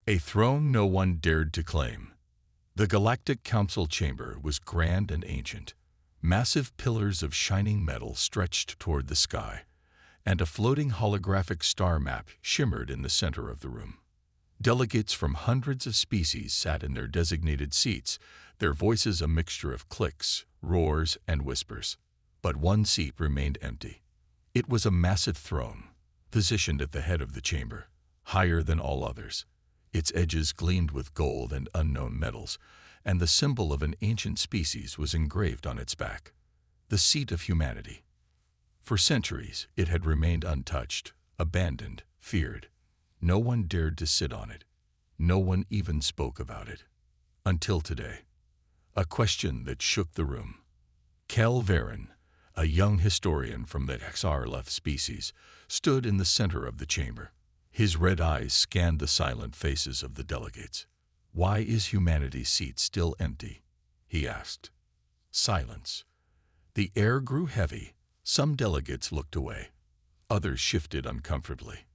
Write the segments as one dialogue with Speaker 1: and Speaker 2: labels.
Speaker 1: A throne no one dared to claim. The Galactic Council chamber was grand and ancient. Massive pillars of shining metal stretched toward the sky, and a floating holographic star map shimmered in the center of the room. Delegates from hundreds of species sat in their designated seats, their voices a mixture of clicks, roars, and whispers. But one seat remained empty. It was a massive throne, positioned at the head of the chamber, higher than all others. Its edges gleamed with gold and unknown metals, and the symbol of an ancient species was engraved on its back. The seat of humanity. For centuries, it had remained untouched, abandoned, feared. No one dared to sit on it. No one even spoke about it. Until today. A question that shook the room. Kel Varen, a young historian from the XRLF species, stood in the center of the chamber. His red eyes scanned the silent faces of the delegates. "Why is humanity's seat still empty?" he asked. Silence. The air grew heavy. Some delegates looked away. Others shifted uncomfortably.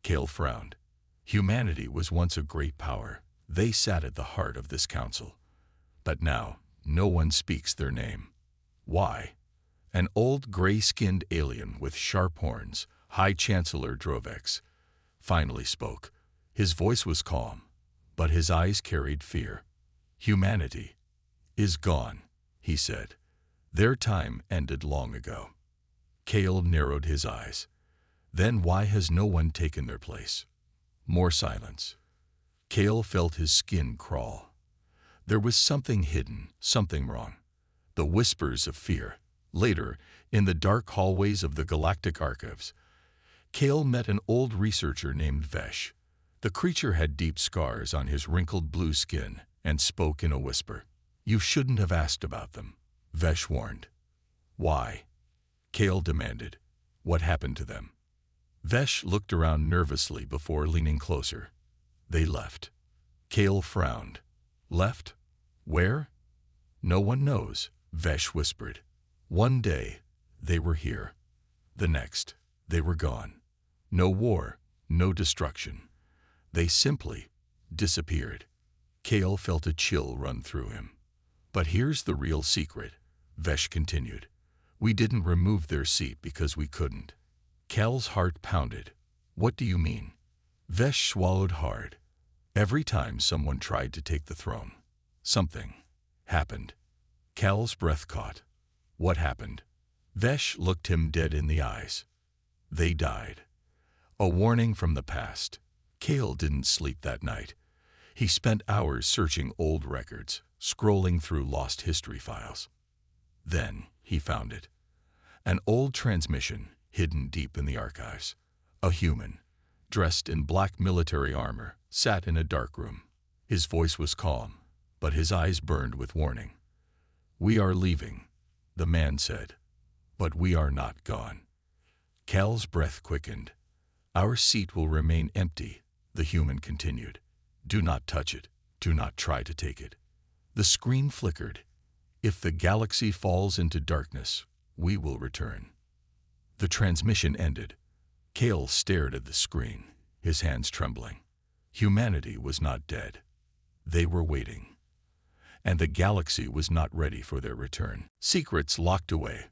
Speaker 1: Kale frowned. Humanity was once a great power. They sat at the heart of this council. But now, no one speaks their name. Why? An old gray-skinned alien with sharp horns, High Chancellor Drovex, finally spoke. His voice was calm, but his eyes carried fear. "Humanity is gone," he said. "Their time ended long ago." Kale narrowed his eyes. "Then why has no one taken their place?" More silence. Kale felt his skin crawl. There was something hidden, something wrong. The whispers of fear. Later, in the dark hallways of the Galactic Archives, Kale met an old researcher named Vesh. The creature had deep scars on his wrinkled blue skin and spoke in a whisper. "You shouldn't have asked about them," Vesh warned. "Why?" Kale demanded. "What happened to them?" Vesh looked around nervously before leaning closer. "They left." Kale frowned. "Left? Where?" "No one knows," Vesh whispered. "One day, they were here. The next, they were gone. No war, no destruction. They simply disappeared." Kale felt a chill run through him. "But here's the real secret," Vesh continued. "We didn't remove their seat because we couldn't." Kale's heart pounded. "What do you mean?" Vesh swallowed hard. "Every time someone tried to take the throne, something happened." Kale's breath caught. "What happened?" Vesh looked him dead in the eyes. "They died." A warning from the past. Kale didn't sleep that night. He spent hours searching old records, scrolling through lost history files. Then he found it. An old transmission hidden deep in the archives. A human, dressed in black military armor, sat in a dark room. His voice was calm, but his eyes burned with warning. "We are leaving," the man said, "but we are not gone." Cal's breath quickened. "Our seat will remain empty," the human continued. "Do not touch it. Do not try to take it." The screen flickered. "If the galaxy falls into darkness, we will return." The transmission ended. Kale stared at the screen, his hands trembling. Humanity was not dead. They were waiting. And the galaxy was not ready for their return. Secrets locked away.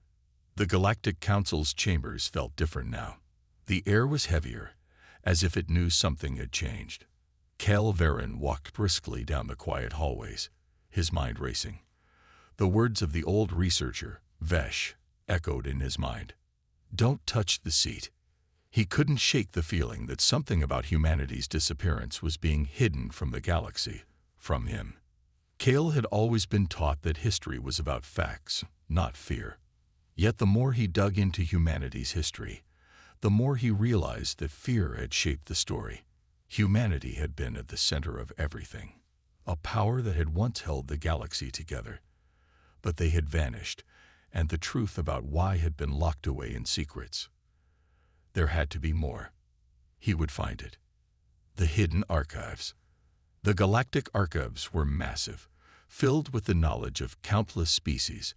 Speaker 1: The Galactic Council's chambers felt different now. The air was heavier, as if it knew something had changed. Kel Varen walked briskly down the quiet hallways, his mind racing. The words of the old researcher, Vesh, echoed in his mind. "Don't touch the seat." He couldn't shake the feeling that something about humanity's disappearance was being hidden from the galaxy, from him. Kale had always been taught that history was about facts, not fear. Yet the more he dug into humanity's history, the more he realized that fear had shaped the story. Humanity had been at the center of everything, a power that had once held the galaxy together. But they had vanished, and the truth about why had been locked away in secrets. There had to be more. He would find it. The hidden archives. The Galactic Archives were massive, filled with the knowledge of countless species,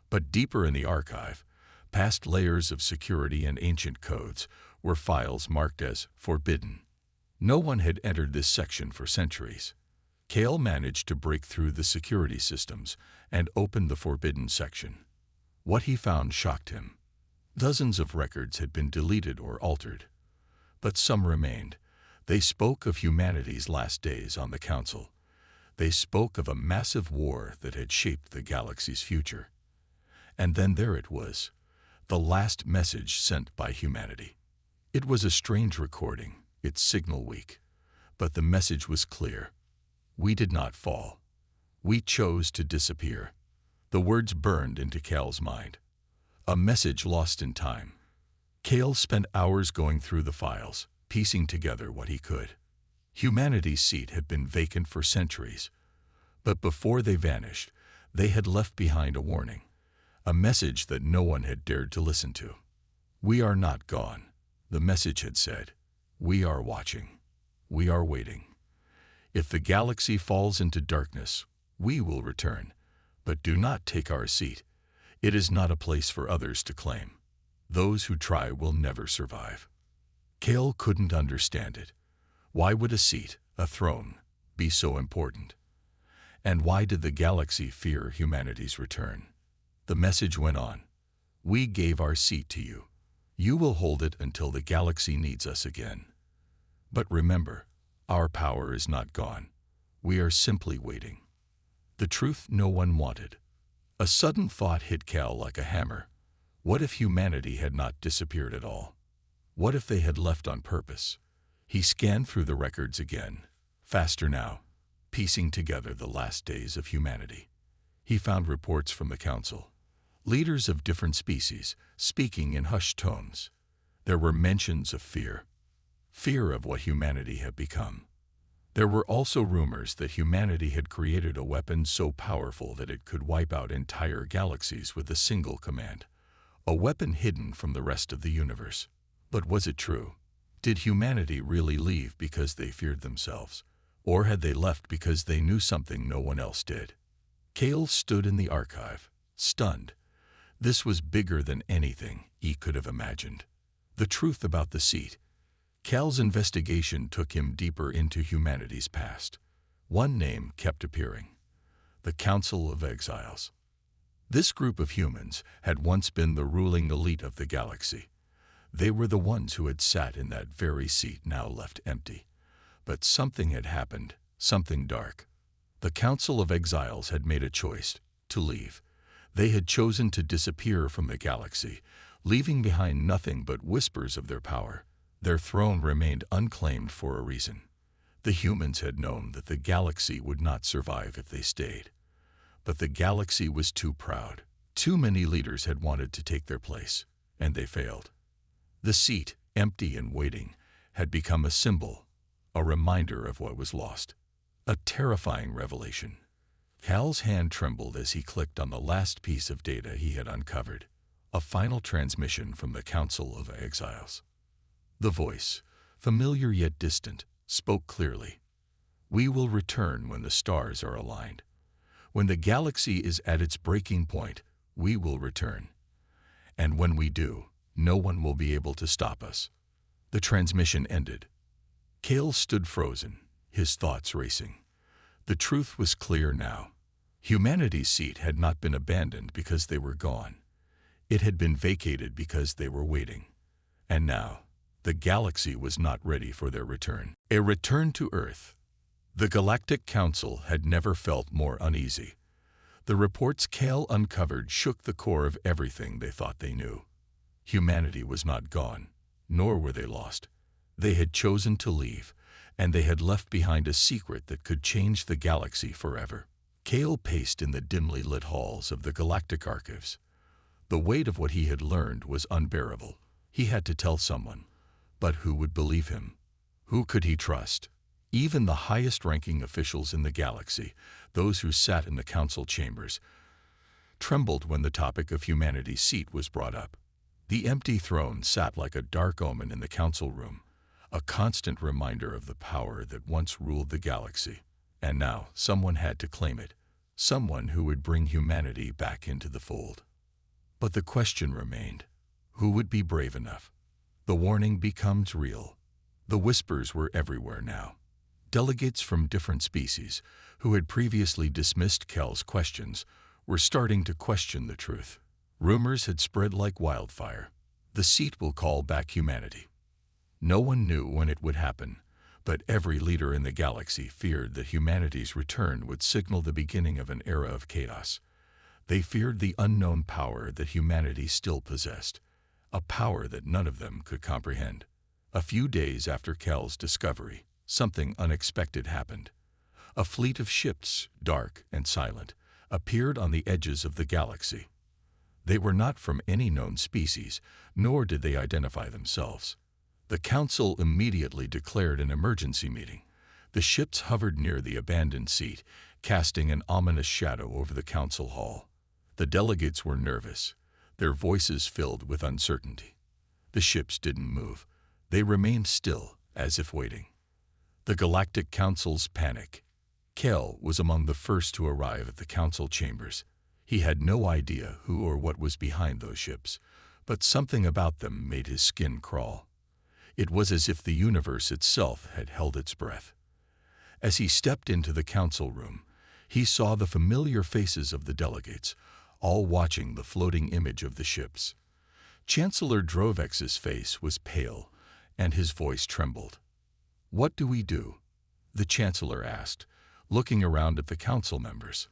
Speaker 1: but deeper in the archive, past layers of security and ancient codes, were files marked as forbidden. No one had entered this section for centuries. Kale managed to break through the security systems and open the forbidden section. What he found shocked him. Dozens of records had been deleted or altered, but some remained. They spoke of humanity's last days on the Council. They spoke of a massive war that had shaped the galaxy's future. And then there it was, the last message sent by humanity. It was a strange recording, its signal weak, but the message was clear. We did not fall. We chose to disappear. The words burned into Kale's mind. A message lost in time. Kale spent hours going through the files, piecing together what he could. Humanity's seat had been vacant for centuries, but before they vanished, they had left behind a warning, a message that no one had dared to listen to. We are not gone, the message had said. We are watching. We are waiting. If the galaxy falls into darkness, we will return, but do not take our seat. It is not a place for others to claim. Those who try will never survive. Kale couldn't understand it. Why would a seat, a throne, be so important? And why did the galaxy fear humanity's return? The message went on. We gave our seat to you. You will hold it until the galaxy needs us again. But remember, our power is not gone. We are simply waiting. The truth no one wanted. A sudden thought hit Cal like a hammer. What if humanity had not disappeared at all? What if they had left on purpose? He scanned through the records again, faster now, piecing together the last days of humanity. He found reports from the Council, leaders of different species speaking in hushed tones. There were mentions of fear of what humanity had become. There were also rumors that humanity had created a weapon so powerful that it could wipe out entire galaxies with a single command, a weapon hidden from the rest of the universe. But was it true? Did humanity really leave because they feared themselves, or had they left because they knew something no one else did? Kale stood in the archive, stunned. This was bigger than anything he could have imagined. The truth about the seat. Cal's investigation took him deeper into humanity's past. One name kept appearing: the Council of Exiles. This group of humans had once been the ruling elite of the galaxy. They were the ones who had sat in that very seat now left empty. But something had happened, something dark. The Council of Exiles had made a choice to leave. They had chosen to disappear from the galaxy, leaving behind nothing but whispers of their power. Their throne remained unclaimed for a reason. The humans had known that the galaxy would not survive if they stayed. But the galaxy was too proud. Too many leaders had wanted to take their place, and they failed. The seat, empty and waiting, had become a symbol, a reminder of what was lost. A terrifying revelation. Cal's hand trembled as he clicked on the last piece of data he had uncovered, a final transmission from the Council of Exiles. The voice, familiar yet distant, spoke clearly. We will return when the stars are aligned. When the galaxy is at its breaking point, we will return. And when we do, no one will be able to stop us. The transmission ended. Kale stood frozen, his thoughts racing. The truth was clear now. Humanity's seat had not been abandoned because they were gone. It had been vacated because they were waiting. And now, the galaxy was not ready for their return. A return to Earth. The Galactic Council had never felt more uneasy. The reports Kale uncovered shook the core of everything they thought they knew. Humanity was not gone, nor were they lost. They had chosen to leave, and they had left behind a secret that could change the galaxy forever. Kale paced in the dimly lit halls of the Galactic Archives. The weight of what he had learned was unbearable. He had to tell someone. But who would believe him? Who could he trust? Even the highest-ranking officials in the galaxy, those who sat in the council chambers, trembled when the topic of humanity's seat was brought up. The empty throne sat like a dark omen in the council room, a constant reminder of the power that once ruled the galaxy. And now someone had to claim it, someone who would bring humanity back into the fold. But the question remained, who would be brave enough? The warning becomes real. The whispers were everywhere now. Delegates from different species, who had previously dismissed Kel's questions, were starting to question the truth. Rumors had spread like wildfire. The seat will call back humanity. No one knew when it would happen, but every leader in the galaxy feared that humanity's return would signal the beginning of an era of chaos. They feared the unknown power that humanity still possessed, a power that none of them could comprehend. A few days after Kel's discovery, something unexpected happened. A fleet of ships, dark and silent, appeared on the edges of the galaxy. They were not from any known species, nor did they identify themselves. The Council immediately declared an emergency meeting. The ships hovered near the abandoned seat, casting an ominous shadow over the council hall. The delegates were nervous, their voices filled with uncertainty. The ships didn't move. They remained still, as if waiting. The Galactic Council's panic. Kel was among the first to arrive at the council chambers. He had no idea who or what was behind those ships, but something about them made his skin crawl. It was as if the universe itself had held its breath. As he stepped into the council room, he saw the familiar faces of the delegates, all watching the floating image of the ships. Chancellor Drovex's face was pale, and his voice trembled. "What do we do?" the Chancellor asked, looking around at the council members.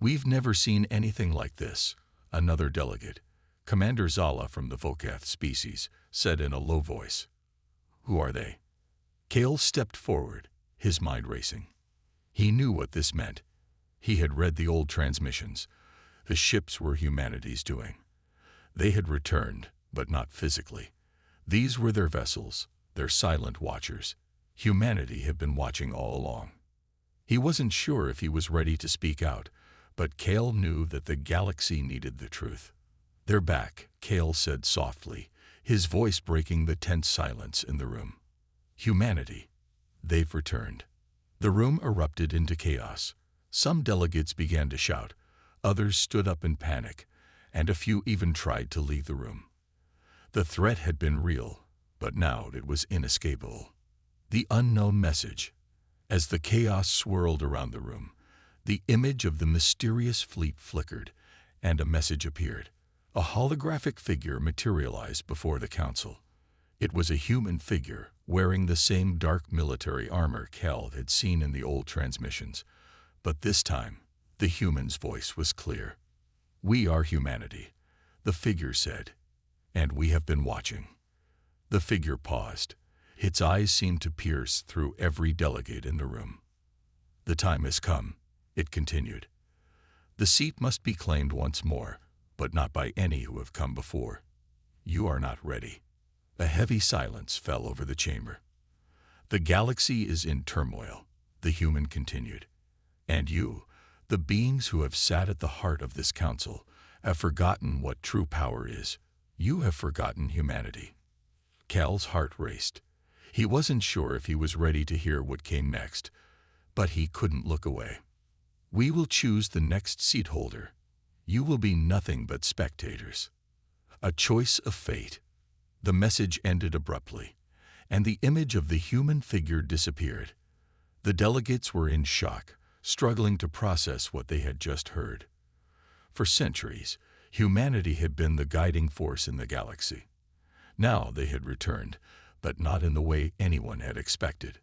Speaker 1: "We've never seen anything like this," another delegate, Commander Zala from the Vokath species, said in a low voice. "Who are they?" Kale stepped forward, his mind racing. He knew what this meant. He had read the old transmissions. The ships were humanity's doing. They had returned, but not physically. These were their vessels, their silent watchers. Humanity had been watching all along. He wasn't sure if he was ready to speak out, but Kale knew that the galaxy needed the truth. "They're back," Kale said softly, his voice breaking the tense silence in the room. "Humanity. They've returned." The room erupted into chaos. Some delegates began to shout, others stood up in panic, and a few even tried to leave the room. The threat had been real, but now it was inescapable. The unknown message. As the chaos swirled around the room, the image of the mysterious fleet flickered, and a message appeared. A holographic figure materialized before the council. It was a human figure, wearing the same dark military armor Kel had seen in the old transmissions. But this time, the human's voice was clear. "We are humanity," the figure said, "and we have been watching." The figure paused. Its eyes seemed to pierce through every delegate in the room. "The time has come," it continued. "The seat must be claimed once more, but not by any who have come before. You are not ready." A heavy silence fell over the chamber. "The galaxy is in turmoil," the human continued. "And you, the beings who have sat at the heart of this council, have forgotten what true power is. You have forgotten humanity." Cal's heart raced. He wasn't sure if he was ready to hear what came next, but he couldn't look away. "We will choose the next seat holder. You will be nothing but spectators." A choice of fate. The message ended abruptly, and the image of the human figure disappeared. The delegates were in shock, struggling to process what they had just heard. For centuries, humanity had been the guiding force in the galaxy. Now they had returned, but not in the way anyone had expected.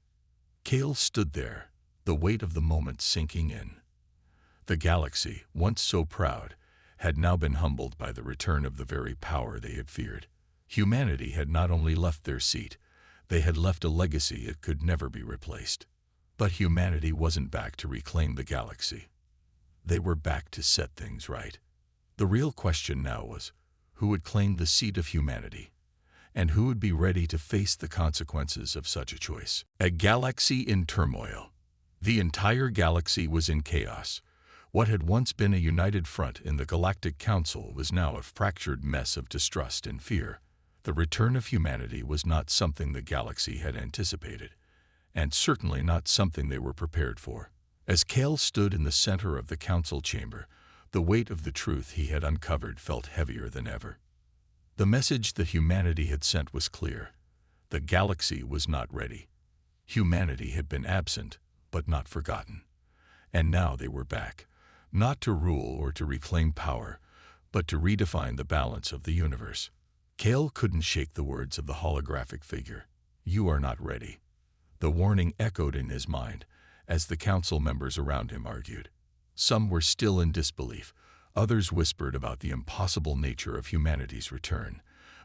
Speaker 1: Kale stood there, the weight of the moment sinking in. The galaxy, once so proud, had now been humbled by the return of the very power they had feared. Humanity had not only left their seat, they had left a legacy it could never be replaced. But humanity wasn't back to reclaim the galaxy. They were back to set things right. The real question now was, who would claim the seat of humanity? And who would be ready to face the consequences of such a choice? A galaxy in turmoil. The entire galaxy was in chaos. What had once been a united front in the Galactic Council was now a fractured mess of distrust and fear. The return of humanity was not something the galaxy had anticipated, and certainly not something they were prepared for. As Kale stood in the center of the council chamber, the weight of the truth he had uncovered felt heavier than ever. The message that humanity had sent was clear. The galaxy was not ready. Humanity had been absent, but not forgotten. And now they were back, not to rule or to reclaim power, but to redefine the balance of the universe. Kale couldn't shake the words of the holographic figure. "You are not ready." The warning echoed in his mind as the council members around him argued. Some were still in disbelief. Others whispered about the impossible nature of humanity's return.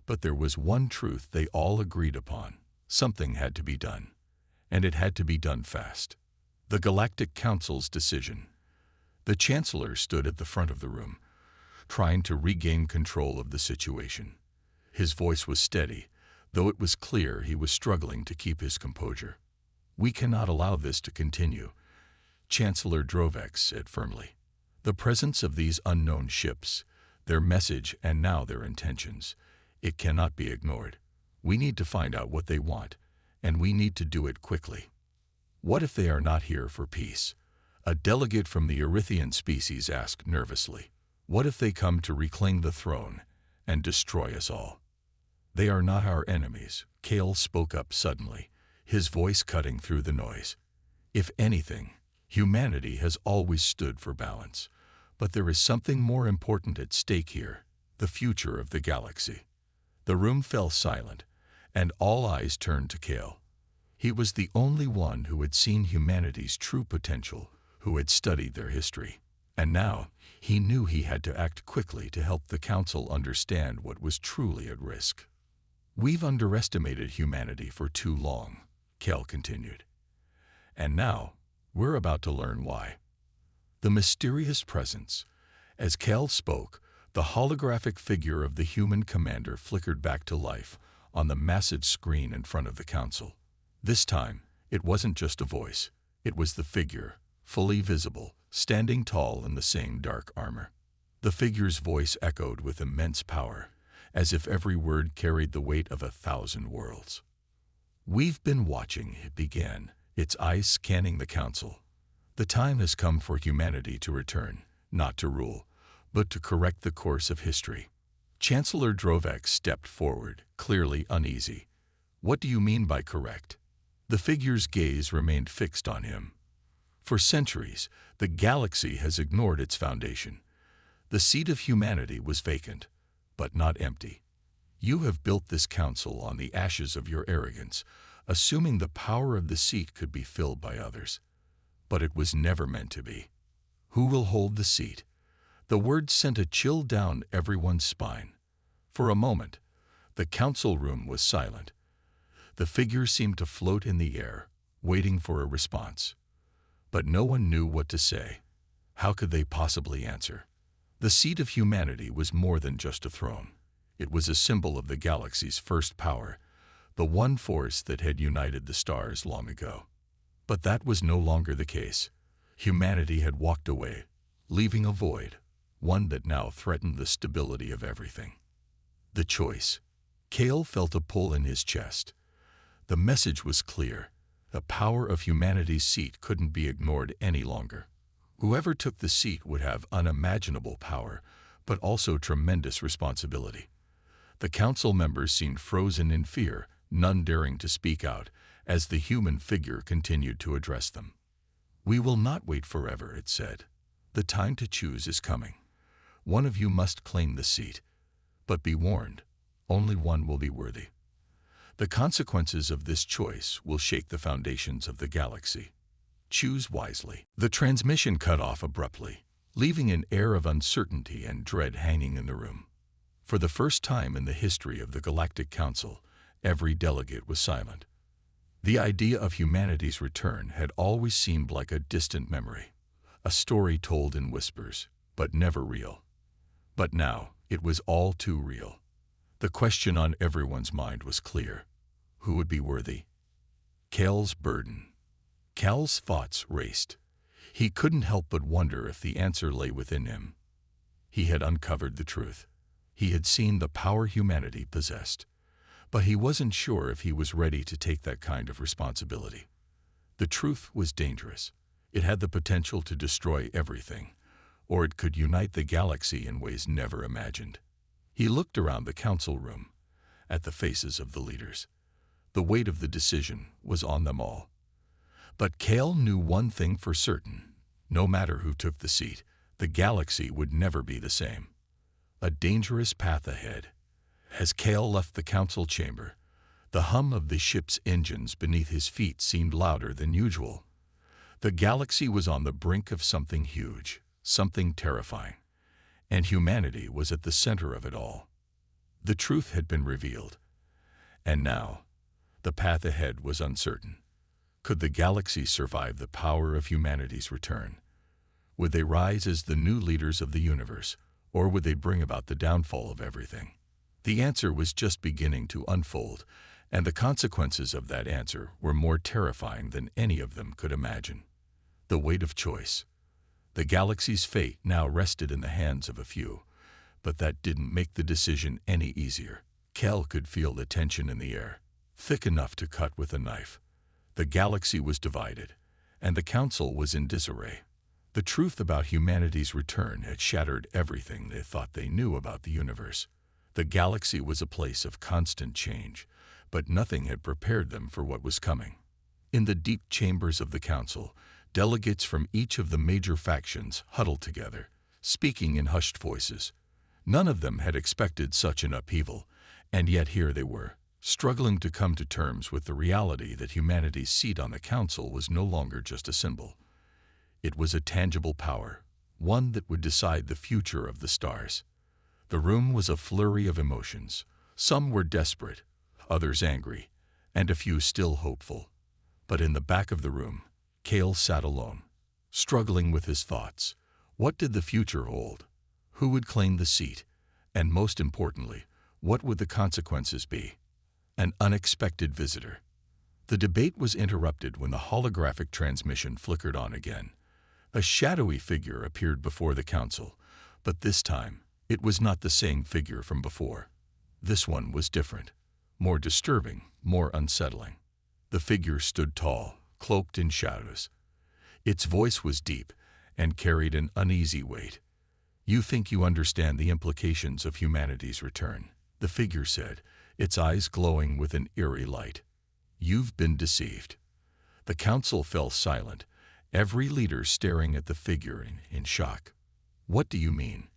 Speaker 1: But there was one truth they all agreed upon. Something had to be done. And it had to be done fast. The Galactic Council's decision. The Chancellor stood at the front of the room, trying to regain control of the situation. His voice was steady, though it was clear he was struggling to keep his composure. "We cannot allow this to continue," Chancellor Drovek said firmly. "The presence of these unknown ships, their message and now their intentions, it cannot be ignored. We need to find out what they want, and we need to do it quickly." "What if they are not here for peace?" a delegate from the Erythian species asked nervously. "What if they come to reclaim the throne and destroy us all?" "They are not our enemies," Kale spoke up suddenly, his voice cutting through the noise. "If anything, humanity has always stood for balance. But there is something more important at stake here, the future of the galaxy." The room fell silent, and all eyes turned to Kale. He was the only one who had seen humanity's true potential, who had studied their history. And now, he knew he had to act quickly to help the Council understand what was truly at risk. "We've underestimated humanity for too long," Kale continued. "And now, we're about to learn why." The mysterious presence. As Kale spoke, the holographic figure of the human commander flickered back to life on the massive screen in front of the Council. This time, it wasn't just a voice. It was the figure, fully visible, standing tall in the same dark armor. The figure's voice echoed with immense power, as if every word carried the weight of 1,000 worlds. "We've been watching," it began, its eyes scanning the Council. "The time has come for humanity to return, not to rule, but to correct the course of history." Chancellor Drovek stepped forward, clearly uneasy. "What do you mean by correct?" The figure's gaze remained fixed on him. "For centuries, the galaxy has ignored its foundation. The seat of humanity was vacant, but not empty. You have built this council on the ashes of your arrogance, assuming the power of the seat could be filled by others. But it was never meant to be. Who will hold the seat?" The words sent a chill down everyone's spine. For a moment, the council room was silent. The figure seemed to float in the air, waiting for a response. But no one knew what to say. How could they possibly answer? The seat of humanity was more than just a throne. It was a symbol of the galaxy's first power, the one force that had united the stars long ago. But that was no longer the case. Humanity had walked away, leaving a void, one that now threatened the stability of everything. The choice. Kale felt a pull in his chest. The message was clear. The power of humanity's seat couldn't be ignored any longer. Whoever took the seat would have unimaginable power, but also tremendous responsibility. The council members seemed frozen in fear, none daring to speak out, as the human figure continued to address them. "We will not wait forever," it said. "The time to choose is coming. One of you must claim the seat. But be warned, only one will be worthy. The consequences of this choice will shake the foundations of the galaxy. Choose wisely." The transmission cut off abruptly, leaving an air of uncertainty and dread hanging in the room. For the first time in the history of the Galactic Council, every delegate was silent. The idea of humanity's return had always seemed like a distant memory, a story told in whispers, but never real. But now, it was all too real. The question on everyone's mind was clear. Who would be worthy? Kale's burden. Cal's thoughts raced. He couldn't help but wonder if the answer lay within him. He had uncovered the truth. He had seen the power humanity possessed. But he wasn't sure if he was ready to take that kind of responsibility. The truth was dangerous. It had the potential to destroy everything, or it could unite the galaxy in ways never imagined. He looked around the council room, at the faces of the leaders. The weight of the decision was on them all. But Cale knew one thing for certain. No matter who took the seat, the galaxy would never be the same. A dangerous path ahead. As Cale left the council chamber, the hum of the ship's engines beneath his feet seemed louder than usual. The galaxy was on the brink of something huge, something terrifying, and humanity was at the center of it all. The truth had been revealed, and now the path ahead was uncertain. Could the galaxy survive the power of humanity's return? Would they rise as the new leaders of the universe, or would they bring about the downfall of everything? The answer was just beginning to unfold, and the consequences of that answer were more terrifying than any of them could imagine. The weight of choice. The galaxy's fate now rested in the hands of a few, but that didn't make the decision any easier. Cale could feel the tension in the air, thick enough to cut with a knife. The galaxy was divided, and the council was in disarray. The truth about humanity's return had shattered everything they thought they knew about the universe. The galaxy was a place of constant change, but nothing had prepared them for what was coming. In the deep chambers of the council, delegates from each of the major factions huddled together, speaking in hushed voices. None of them had expected such an upheaval, and yet here they were, struggling to come to terms with the reality that humanity's seat on the council was no longer just a symbol. It was a tangible power, one that would decide the future of the stars. The room was a flurry of emotions. Some were desperate, others angry, and a few still hopeful. But in the back of the room, Cale sat alone, struggling with his thoughts. What did the future hold? Who would claim the seat? And most importantly, what would the consequences be? An unexpected visitor. The debate was interrupted when the holographic transmission flickered on again. A shadowy figure appeared before the council, but this time, it was not the same figure from before. This one was different, more disturbing, more unsettling. The figure stood tall, cloaked in shadows. Its voice was deep and carried an uneasy weight. "You think you understand the implications of humanity's return," the figure said, its eyes glowing with an eerie light. "You've been deceived." The council fell silent, every leader staring at the figure in shock. "What do you mean?"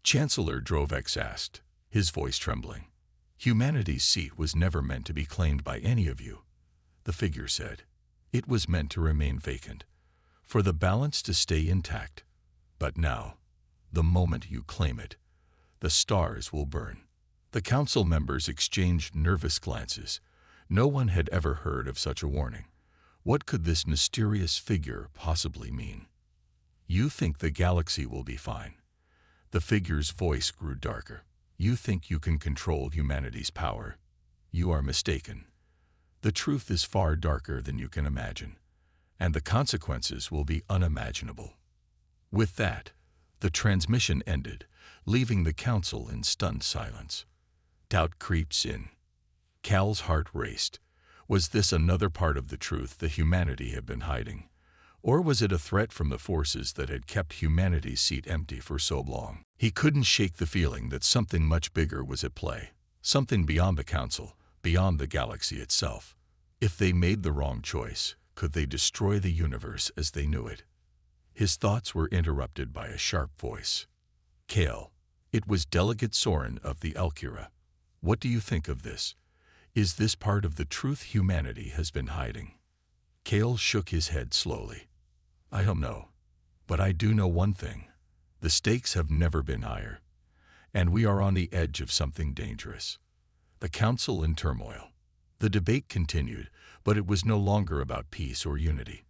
Speaker 1: Chancellor Drovex asked, his voice trembling. "Humanity's seat was never meant to be claimed by any of you," the figure said. "It was meant to remain vacant, for the balance to stay intact. But now, the moment you claim it, the stars will burn." The council members exchanged nervous glances. No one had ever heard of such a warning. What could this mysterious figure possibly mean? "You think the galaxy will be fine." The figure's voice grew darker. "You think you can control humanity's power? You are mistaken. The truth is far darker than you can imagine, and the consequences will be unimaginable." With that, the transmission ended, leaving the council in stunned silence. Doubt creeps in. Cal's heart raced. Was this another part of the truth that humanity had been hiding? Or was it a threat from the forces that had kept humanity's seat empty for so long? He couldn't shake the feeling that something much bigger was at play, something beyond the council, beyond the galaxy itself. If they made the wrong choice, could they destroy the universe as they knew it? His thoughts were interrupted by a sharp voice. "Cale." It was Delegate Soren of the Elkira. "What do you think of this? Is this part of the truth humanity has been hiding?" Cale shook his head slowly. "I don't know. But I do know one thing. The stakes have never been higher, and we are on the edge of something dangerous." The council in turmoil. The debate continued, but it was no longer about peace or unity.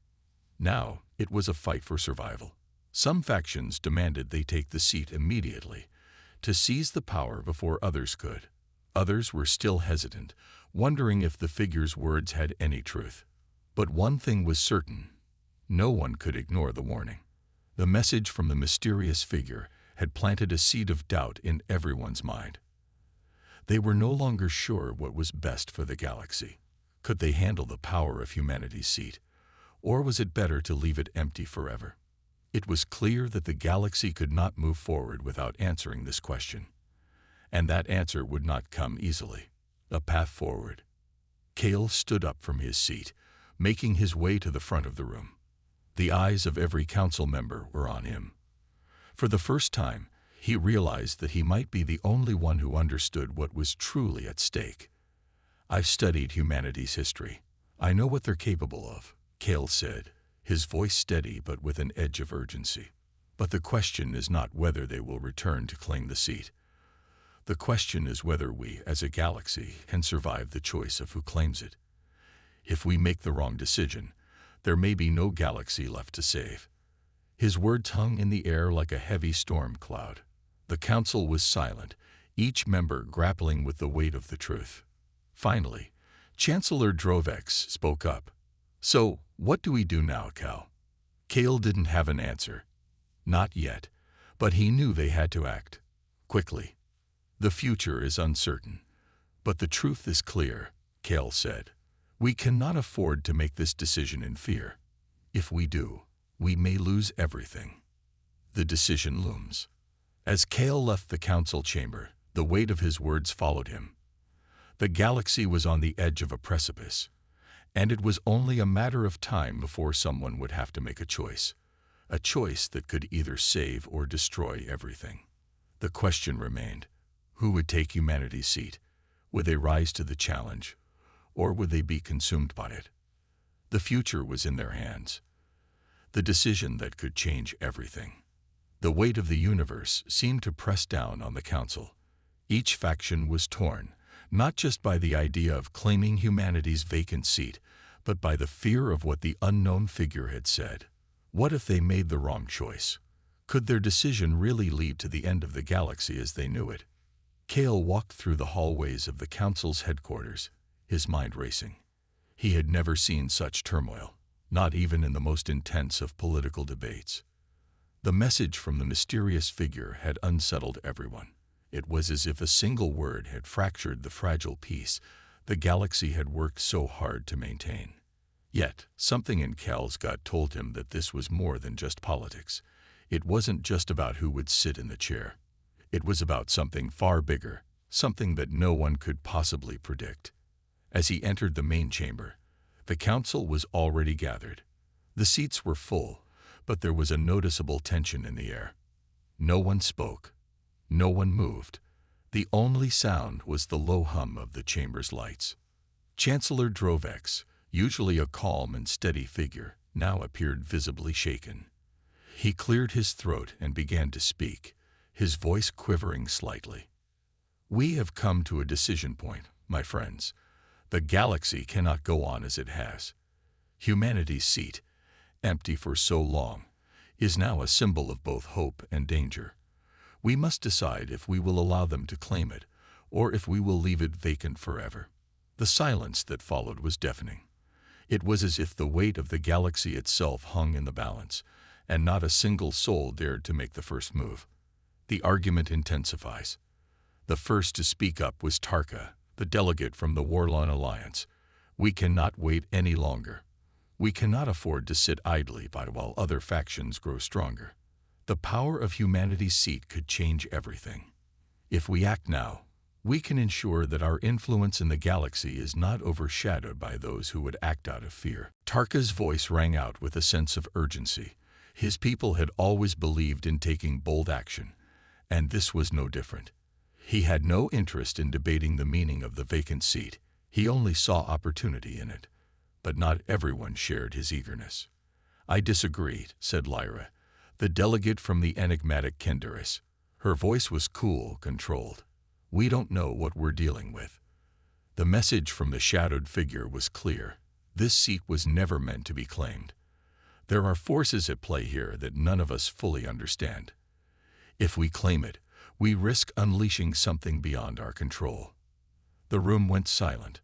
Speaker 1: Now, it was a fight for survival. Some factions demanded they take the seat immediately, to seize the power before others could. Others were still hesitant, wondering if the figure's words had any truth. But one thing was certain. No one could ignore the warning. The message from the mysterious figure had planted a seed of doubt in everyone's mind. They were no longer sure what was best for the galaxy. Could they handle the power of humanity's seat, or was it better to leave it empty forever? It was clear that the galaxy could not move forward without answering this question. And that answer would not come easily. A path forward. Cale stood up from his seat, making his way to the front of the room. The eyes of every council member were on him. For the first time, he realized that he might be the only one who understood what was truly at stake. "I've studied humanity's history. I know what they're capable of," Cale said, his voice steady but with an edge of urgency. "But the question is not whether they will return to claim the seat. The question is whether we, as a galaxy, can survive the choice of who claims it. If we make the wrong decision, there may be no galaxy left to save." His words hung in the air like a heavy storm cloud. The council was silent, each member grappling with the weight of the truth. Finally, Chancellor Drovex spoke up. "So, what do we do now, Cal?" Cale didn't have an answer. Not yet, but he knew they had to act. Quickly. "The future is uncertain, but the truth is clear," Cale said. "We cannot afford to make this decision in fear. If we do, we may lose everything." The decision looms. As Cale left the council chamber, the weight of his words followed him. The galaxy was on the edge of a precipice, and it was only a matter of time before someone would have to make a choice that could either save or destroy everything. The question remained, who would take humanity's seat? Would they rise to the challenge, or would they be consumed by it? The future was in their hands. The decision that could change everything. The weight of the universe seemed to press down on the council. Each faction was torn, not just by the idea of claiming humanity's vacant seat, but by the fear of what the unknown figure had said. What if they made the wrong choice? Could their decision really lead to the end of the galaxy as they knew it? Cale walked through the hallways of the council's headquarters, his mind racing. He had never seen such turmoil, not even in the most intense of political debates. The message from the mysterious figure had unsettled everyone. It was as if a single word had fractured the fragile peace the galaxy had worked so hard to maintain. Yet, something in Cale's gut told him that this was more than just politics. It wasn't just about who would sit in the chair. It was about something far bigger, something that no one could possibly predict. As he entered the main chamber, the council was already gathered. The seats were full, but there was a noticeable tension in the air. No one spoke. No one moved. The only sound was the low hum of the chamber's lights. Chancellor Drovex, usually a calm and steady figure, now appeared visibly shaken. He cleared his throat and began to speak, his voice quivering slightly. "We have come to a decision point, my friends. The galaxy cannot go on as it has. Humanity's seat, empty for so long, is now a symbol of both hope and danger. We must decide if we will allow them to claim it, or if we will leave it vacant forever." The silence that followed was deafening. It was as if the weight of the galaxy itself hung in the balance, and not a single soul dared to make the first move. The argument intensifies. The first to speak up was Tarka, the delegate from the Warlon Alliance. "We cannot wait any longer. We cannot afford to sit idly by while other factions grow stronger. The power of humanity's seat could change everything. If we act now, we can ensure that our influence in the galaxy is not overshadowed by those who would act out of fear." Tarka's voice rang out with a sense of urgency. His people had always believed in taking bold action, and this was no different. He had no interest in debating the meaning of the vacant seat. He only saw opportunity in it. But not everyone shared his eagerness. "I disagreed," said Lyra, the delegate from the enigmatic Kendaris. Her voice was cool, controlled. "We don't know what we're dealing with." The message from the shadowed figure was clear. This seat was never meant to be claimed. There are forces at play here that none of us fully understand. If we claim it, we risk unleashing something beyond our control. The room went silent.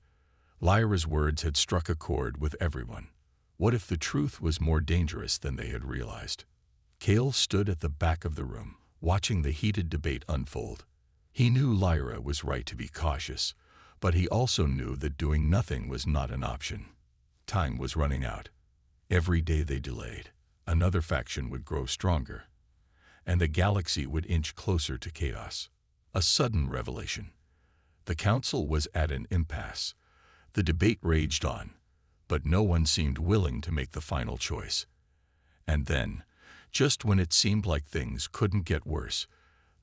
Speaker 1: Lyra's words had struck a chord with everyone. What if the truth was more dangerous than they had realized? Cale stood at the back of the room, watching the heated debate unfold. He knew Lyra was right to be cautious, but he also knew that doing nothing was not an option. Time was running out. Every day they delayed, another faction would grow stronger, and the galaxy would inch closer to chaos. A sudden revelation. The council was at an impasse. The debate raged on, but no one seemed willing to make the final choice. And then, just when it seemed like things couldn't get worse,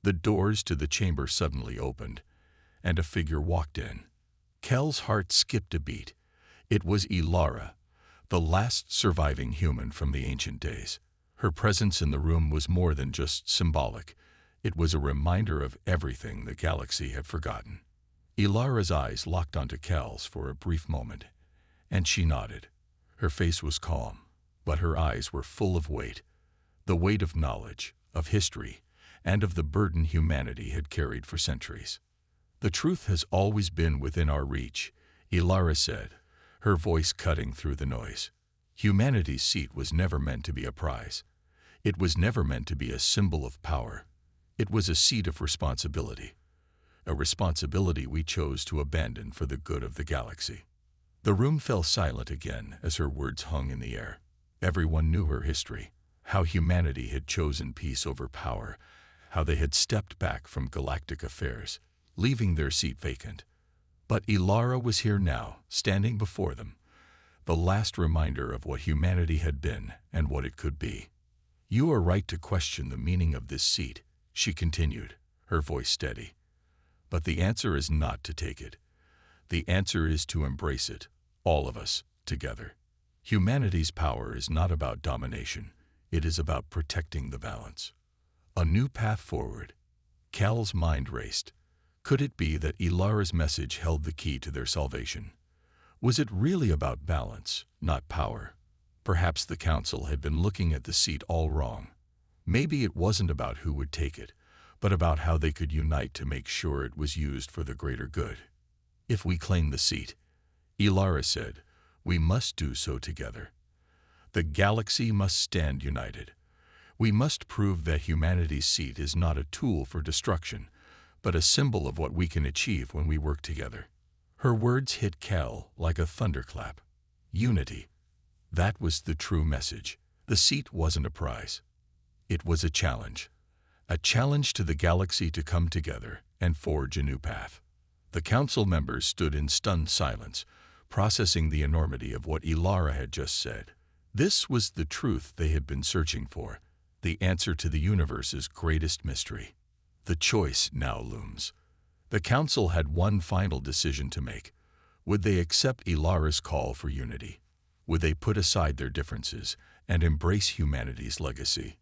Speaker 1: the doors to the chamber suddenly opened, and a figure walked in. Kel's heart skipped a beat. It was Ilara, the last surviving human from the ancient days. Her presence in the room was more than just symbolic. It was a reminder of everything the galaxy had forgotten. Ilara's eyes locked onto Kel's for a brief moment, and she nodded. Her face was calm, but her eyes were full of weight. The weight of knowledge, of history, and of the burden humanity had carried for centuries. "The truth has always been within our reach," Ilara said, her voice cutting through the noise. Humanity's seat was never meant to be a prize. It was never meant to be a symbol of power. It was a seat of responsibility. A responsibility we chose to abandon for the good of the galaxy. The room fell silent again as her words hung in the air. Everyone knew her history, how humanity had chosen peace over power, how they had stepped back from galactic affairs, leaving their seat vacant. But Ilara was here now, standing before them, the last reminder of what humanity had been and what it could be. "You are right to question the meaning of this seat," she continued, her voice steady. "But the answer is not to take it. The answer is to embrace it, all of us, together. Humanity's power is not about domination. It is about protecting the balance. A new path forward." Kel's mind raced. Could it be that Ilara's message held the key to their salvation? Was it really about balance, not power? Perhaps the council had been looking at the seat all wrong. Maybe it wasn't about who would take it, but about how they could unite to make sure it was used for the greater good. "If we claim the seat," Ilara said, "we must do so together. The galaxy must stand united. We must prove that humanity's seat is not a tool for destruction, but a symbol of what we can achieve when we work together." Her words hit Kel like a thunderclap. Unity. That was the true message. The seat wasn't a prize. It was a challenge to the galaxy to come together and forge a new path. The council members stood in stunned silence, processing the enormity of what Ilara had just said. This was the truth they had been searching for, the answer to the universe's greatest mystery. The choice now looms. The council had one final decision to make. Would they accept Ilara's call for unity? Would they put aside their differences and embrace humanity's legacy?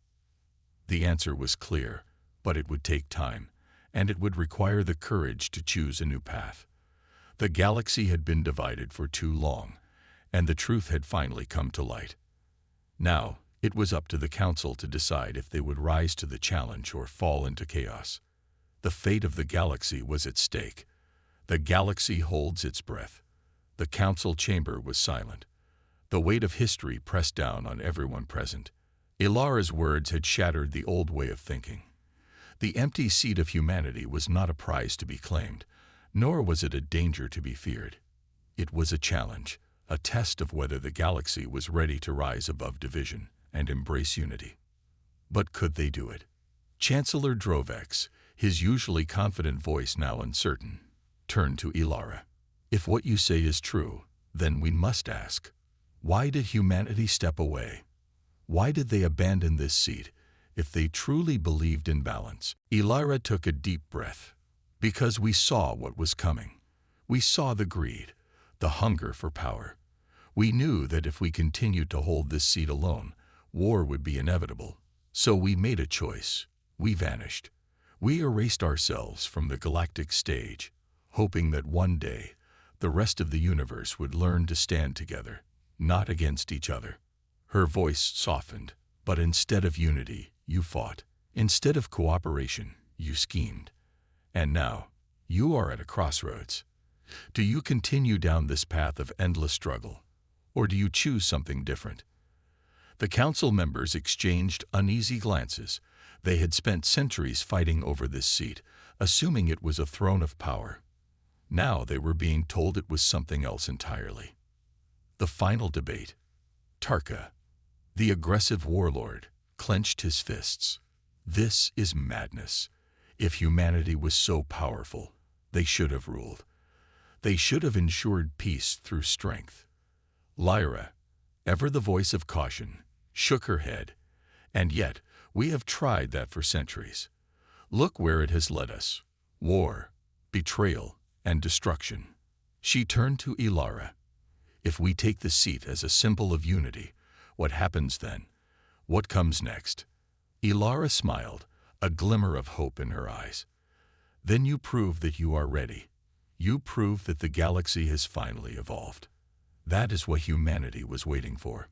Speaker 1: The answer was clear, but it would take time, and it would require the courage to choose a new path. The galaxy had been divided for too long, and the truth had finally come to light. Now, it was up to the council to decide if they would rise to the challenge or fall into chaos. The fate of the galaxy was at stake. The galaxy holds its breath. The council chamber was silent. The weight of history pressed down on everyone present. Ilara's words had shattered the old way of thinking. The empty seat of humanity was not a prize to be claimed, nor was it a danger to be feared. It was a challenge, a test of whether the galaxy was ready to rise above division and embrace unity. But could they do it? Chancellor Drovex, his usually confident voice now uncertain, turned to Ilara. "If what you say is true, then we must ask, why did humanity step away? Why did they abandon this seat if they truly believed in balance?" Ilara took a deep breath. "Because we saw what was coming. We saw the greed, the hunger for power. We knew that if we continued to hold this seat alone, war would be inevitable. So we made a choice. We vanished. We erased ourselves from the galactic stage, hoping that one day the rest of the universe would learn to stand together, not against each other." Her voice softened, "But instead of unity, you fought. Instead of cooperation, you schemed. And now, you are at a crossroads. Do you continue down this path of endless struggle, or do you choose something different?" The council members exchanged uneasy glances. They had spent centuries fighting over this seat, assuming it was a throne of power. Now they were being told it was something else entirely. The final debate. Tarka, the aggressive warlord, clenched his fists. "This is madness. If humanity was so powerful, they should have ruled. They should have ensured peace through strength. Lyra, ever the voice of caution, shook her head. And yet, we have tried that for centuries. Look where it has led us. War, betrayal, and destruction. She turned to Ilara. If we take the seat as a symbol of unity, what happens then? What comes next? Ilara smiled, a glimmer of hope in her eyes. Then you prove that you are ready. You prove that the galaxy has finally evolved. That is what humanity was waiting for.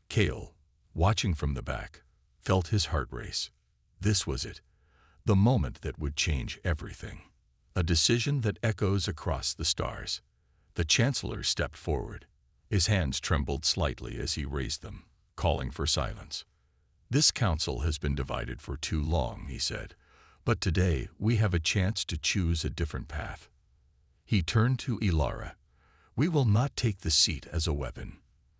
Speaker 1: Kale, watching from the back, felt his heart race. This was it, the moment that would change everything. A decision that echoes across the stars. The Chancellor stepped forward. His hands trembled slightly as he raised them, calling for silence. This council has been divided for too long, he said, but today we have a chance to choose a different path. He turned to Ilara. We will not take the seat as a weapon.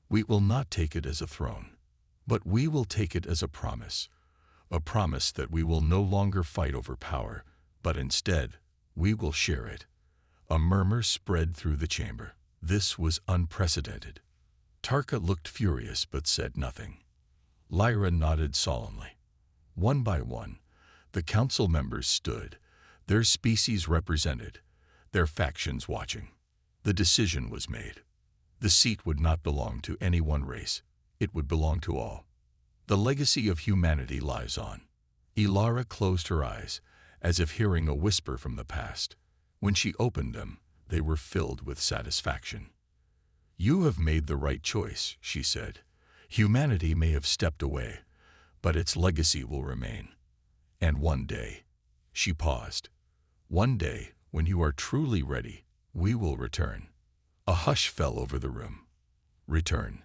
Speaker 1: We will not take it as a throne. But we will take it as a promise that we will no longer fight over power, but instead, we will share it. A murmur spread through the chamber. This was unprecedented. Tarka looked furious but said nothing. Lyra nodded solemnly. One by one, the council members stood, their species represented, their factions watching. The decision was made. The seat would not belong to any one race. It would belong to all. The legacy of humanity lies on. Ilara closed her eyes, as if hearing a whisper from the past. When she opened them, they were filled with satisfaction. You have made the right choice, she said. Humanity may have stepped away, but its legacy will remain. And one day, she paused. One day, when you are truly ready, we will return. A hush fell over the room. Return.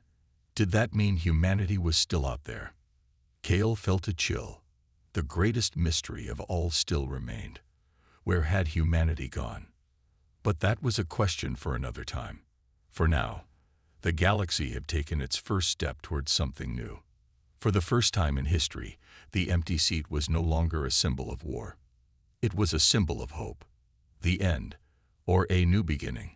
Speaker 1: Did that mean humanity was still out there? Kale felt a chill. The greatest mystery of all still remained. Where had humanity gone? But that was a question for another time. For now, the galaxy had taken its first step towards something new. For the first time in history, the empty seat was no longer a symbol of war. It was a symbol of hope. The end, or a new beginning.